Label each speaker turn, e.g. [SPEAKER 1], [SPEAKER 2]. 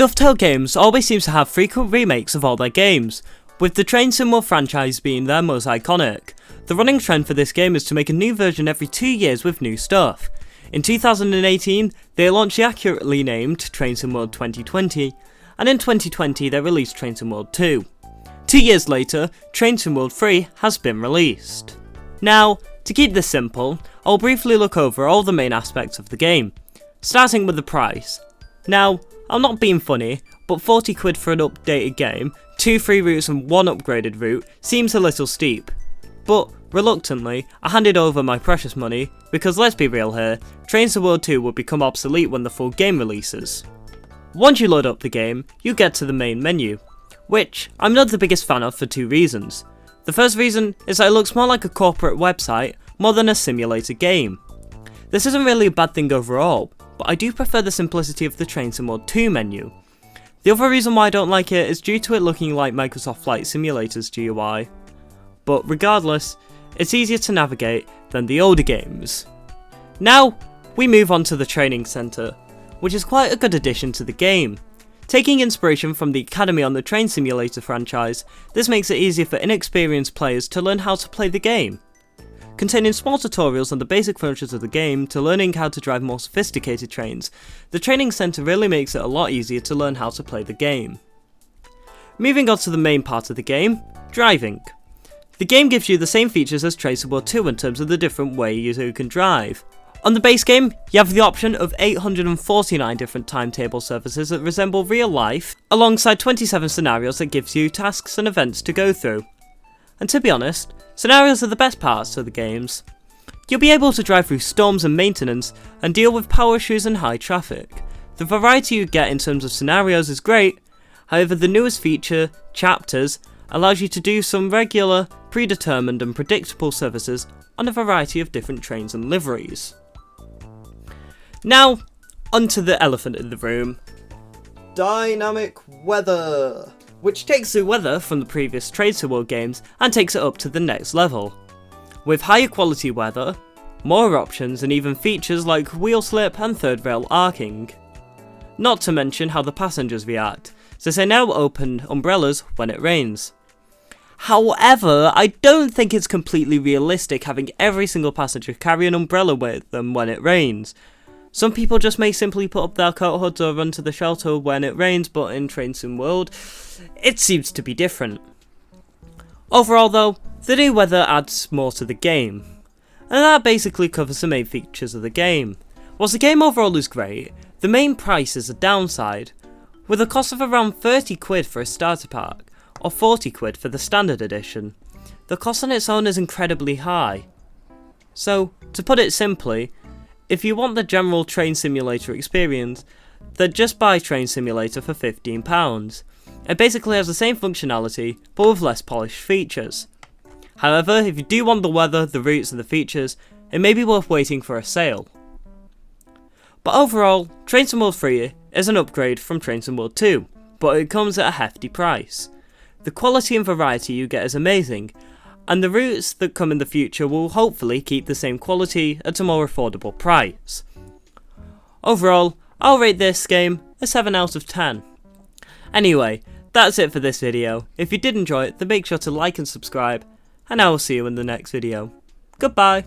[SPEAKER 1] Dovetail Games always seems to have frequent remakes of all their games, with the Train Sim World franchise being their most iconic. The running trend for this game is to make a new version every 2 years with new stuff. In 2018, they launched the accurately named Train Sim World 2020, and in 2020 they released Train Sim World 2. 2 years later, Train Sim World 3 has been released. Now, to keep this simple, I'll briefly look over all the main aspects of the game, starting with the price. Now, I'm not being funny, but 40 quid for an updated game, 2 free routes and 1 upgraded route seems a little steep. But, reluctantly, I handed over my precious money, because let's be real here, Train Sim World 2 will become obsolete when the full game releases. Once you load up the game, you get to the main menu, which I'm not the biggest fan of for 2 reasons. The first reason is that it looks more like a corporate website more than a simulator game. This isn't really a bad thing overall, but I do prefer the simplicity of the Train Sim World 2 menu. The other reason why I don't like it is due to it looking like Microsoft Flight Simulator's GUI. But regardless, it's easier to navigate than the older games. Now, we move on to the training centre, which is quite a good addition to the game. Taking inspiration from the Academy on the Train Simulator franchise, this makes it easier for inexperienced players to learn how to play the game. Containing small tutorials on the basic functions of the game to learning how to drive more sophisticated trains, the training centre really makes it a lot easier to learn how to play the game. Moving on to the main part of the game, driving. The game gives you the same features as Train Sim World 2 in terms of the different ways you can drive. On the base game, you have the option of 849 different timetable services that resemble real life, alongside 27 scenarios that gives you tasks and events to go through. And to be honest, scenarios are the best parts of the games. You'll be able to drive through storms and maintenance, and deal with power issues and high traffic. The variety you get in terms of scenarios is great, however the newest feature, Chapters, allows you to do some regular, predetermined and predictable services on a variety of different trains and liveries. Now, onto the elephant in the room. Dynamic weather, which takes the weather from the previous Train Sim World games and takes it up to the next level. With higher quality weather, more options and even features like wheel slip and third rail arcing. Not to mention how the passengers react, since they now open umbrellas when it rains. However, I don't think it's completely realistic having every single passenger carry an umbrella with them when it rains. Some people just may simply put up their coat hoods or run to the shelter when it rains, but in Train Sim World, it seems to be different. Overall though, the new weather adds more to the game, and that basically covers the main features of the game. Whilst the game overall is great, the main price is a downside, with a cost of around 30 quid for a starter pack, or 40 quid for the standard edition. The cost on its own is incredibly high. So, to put it simply, if you want the general Train Simulator experience, then just buy Train Simulator for £15. It basically has the same functionality, but with less polished features. However, if you do want the weather, the routes and the features, it may be worth waiting for a sale. But overall, Train Sim World 3 is an upgrade from Train Sim World 2, but it comes at a hefty price. The quality and variety you get is amazing, and the routes that come in the future will hopefully keep the same quality at a more affordable price. Overall, I'll rate this game a 7 out of 10. Anyway, that's it for this video. If you did enjoy it, then make sure to like and subscribe, and I will see you in the next video. Goodbye!